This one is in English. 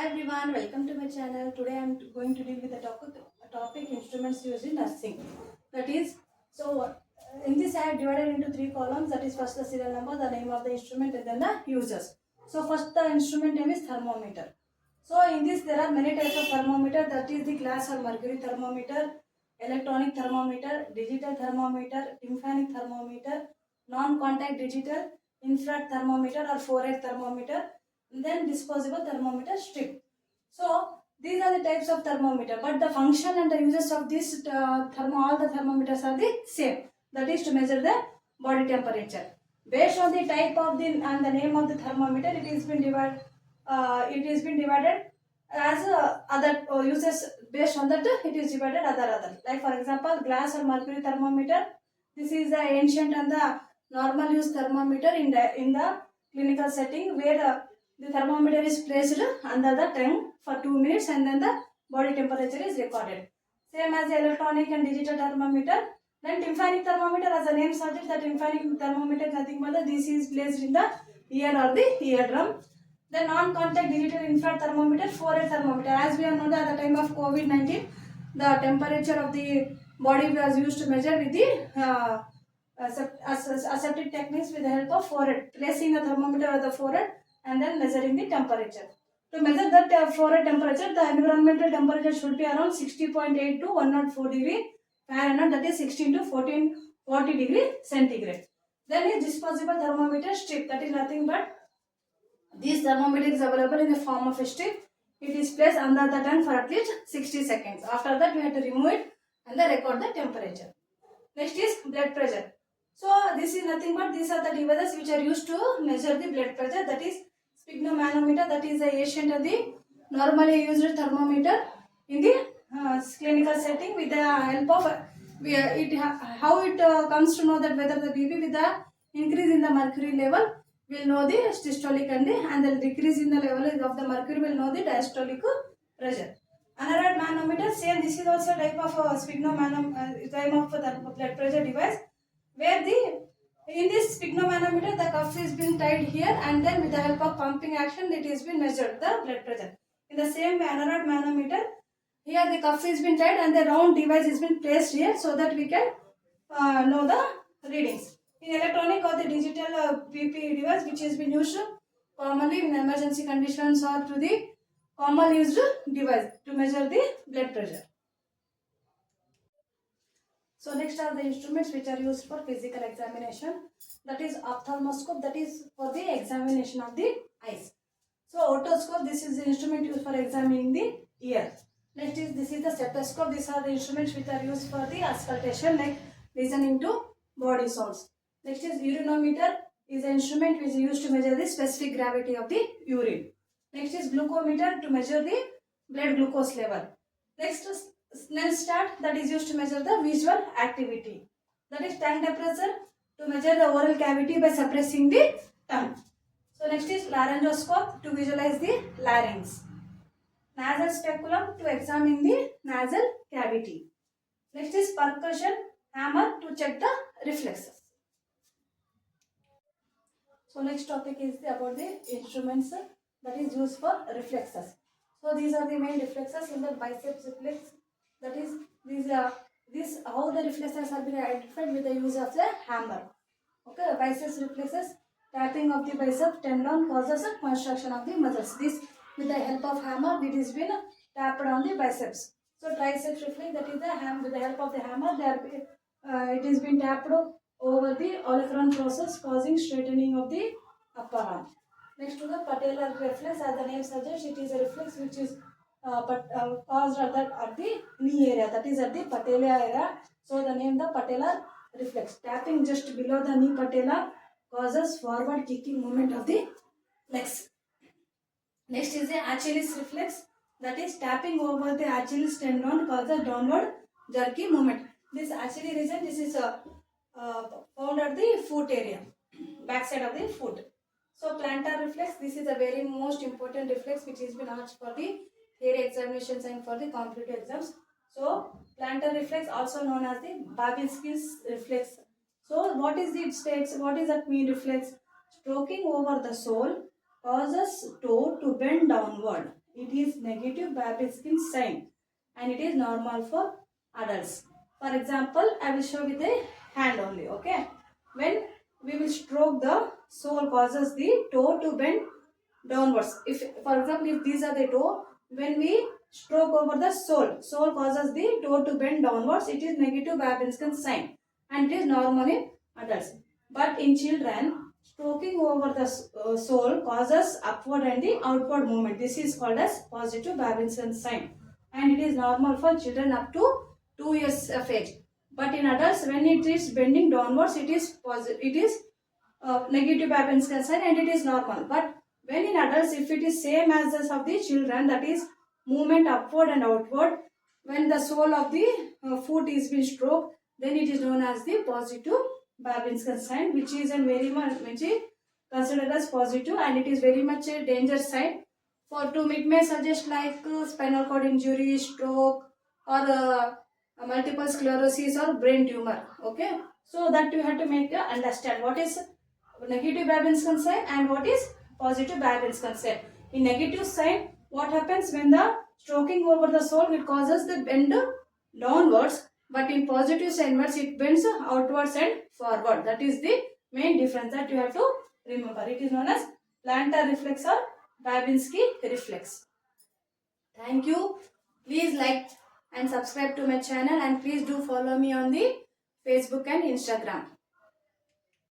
Hi everyone, welcome to my channel. Today I am going to deal with the topic instruments used in nursing. That is, in this I have divided into three columns. That is, first the serial number, the name of the instrument, and then the users. So first the instrument name is thermometer. So in this there are many types of thermometer. That is the glass or mercury thermometer, electronic thermometer, digital thermometer, tympanic thermometer, non-contact digital, infrared thermometer or 4-air thermometer, then disposable thermometer strip. So these are the types of thermometer, but the function and the uses of this all the thermometers are the same. That is to measure the body temperature. Based on the type of the and the name of the thermometer, it has been divided. It has been divided as other uses. Based on that, it is divided other. Like for example, glass or mercury thermometer. This is the ancient and the normal use thermometer in the clinical setting where the thermometer is placed under the tongue for 2 minutes and then the body temperature is recorded. Same as the electronic and digital thermometer. Then tympanic thermometer, as the name suggests, the tympanic thermometer is nothing but this is placed in the ear or the eardrum. The non-contact digital infrared thermometer, 4-air thermometer. As we all know that at the time of COVID-19, the temperature of the body was used to measure with the aseptic techniques with the help of forehead, placing the thermometer at the forehead and then measuring the temperature. To measure that forehead temperature, the environmental temperature should be around 60.8 to 104 degree Fahrenheit, that is 16 to 40 degree centigrade. Then is disposable thermometer strip, that is nothing but this thermometer is available in the form of a strip. It is placed under the tongue for at least 60 seconds. After that, we have to remove it and then record the temperature. Next is blood pressure. So this is nothing but these are the devices which are used to measure the blood pressure. That is sphygmomanometer. That is the ancient and the normally used thermometer in the clinical setting with the help of how it comes to know that whether the BP with the increase in the mercury level will know the systolic and the decrease in the level of the mercury will know the diastolic pressure. Another manometer, same. This is also type of type of the blood pressure device, where in this sphygmomanometer the cuff is being tied here, and then with the help of pumping action it is being measured the blood pressure. In the same way, another manometer, here the cuff is being tied and the round device is being placed here so that we can know the readings. In electronic or the digital BP device which has been used commonly in emergency conditions or to the common used device to measure the blood pressure. So next are the instruments which are used for physical examination. That is ophthalmoscope, that is for the examination of the eyes. So otoscope, this is the instrument used for examining the ear. Next is this is the stethoscope. These are the instruments which are used for the auscultation, like listening to body sounds. Next is urinometer, is an instrument which is used to measure the specific gravity of the urine. Next is glucometer to measure the blood glucose level. Next is Snell stat, that is used to measure the visual activity. That is tongue depressor to measure the oral cavity by suppressing the tongue. So next is laryngoscope to visualize the larynx. Nasal speculum to examine the nasal cavity. Next is percussion hammer to check the reflexes. So next topic is about the instruments that is used for reflexes. So these are the main reflexes in the biceps reflex. That is this how the reflexes have been identified with the use of the hammer. Okay, biceps reflexes, tapping of the bicep tendon causes a construction of the muscles. This with the help of hammer, it is been tapped on the biceps. So triceps reflex, that is the with the help of the hammer, it is been tapped over the olecranon process, causing straightening of the upper arm. Next to the patellar reflex, as the name suggests, it is a reflex which is caused at the knee area, that is at the patella area. So the name the patellar reflex. Tapping just below the knee patella causes forward kicking movement of the legs. Next is the Achilles reflex, that is tapping over the Achilles tendon causes downward jerky movement. This Achilles region, this is found at the foot area, backside of the foot. So plantar reflex, this is a very most important reflex which has been asked for the theory examinations and for the competitive exams. So plantar reflex, also known as the Babinski's reflex. So what is it states? What is that mean reflex? Stroking over the sole causes toe to bend downward. It is negative Babinski sign and it is normal for adults. For example, I will show with the hand only. Okay, when we will stroke, the sole causes the toe to bend downwards. If, for example, if these are the toe, when we stroke over the sole causes the toe to bend downwards. It is negative Babinski sign and it is normal in adults. But in children, stroking over the sole causes upward and the outward movement. This is called as positive Babinski sign and it is normal for children up to 2 years of age. But in adults, when it is bending downwards, it is positive. It is negative Babinski sign and it is normal. But when in adults, if it is same as this of the children, that is movement upward and outward, when the sole of the foot is being stroked, then it is known as the positive Babinski sign, which is considered as positive and it is very much a danger sign. For to it may suggest like spinal cord injury, stroke, or multiple sclerosis or brain tumor. Okay, so that you have to make understand what is negative Babinski sign and what is positive Babinski sign. In negative sign, what happens when the stroking over the sole, it causes the bend downwards, but in positive sign it bends outwards and forward. That is the main difference that you have to remember. It is known as plantar reflex or Babinski reflex. Thank you. Please like and subscribe to my channel and please do follow me on the Facebook and Instagram.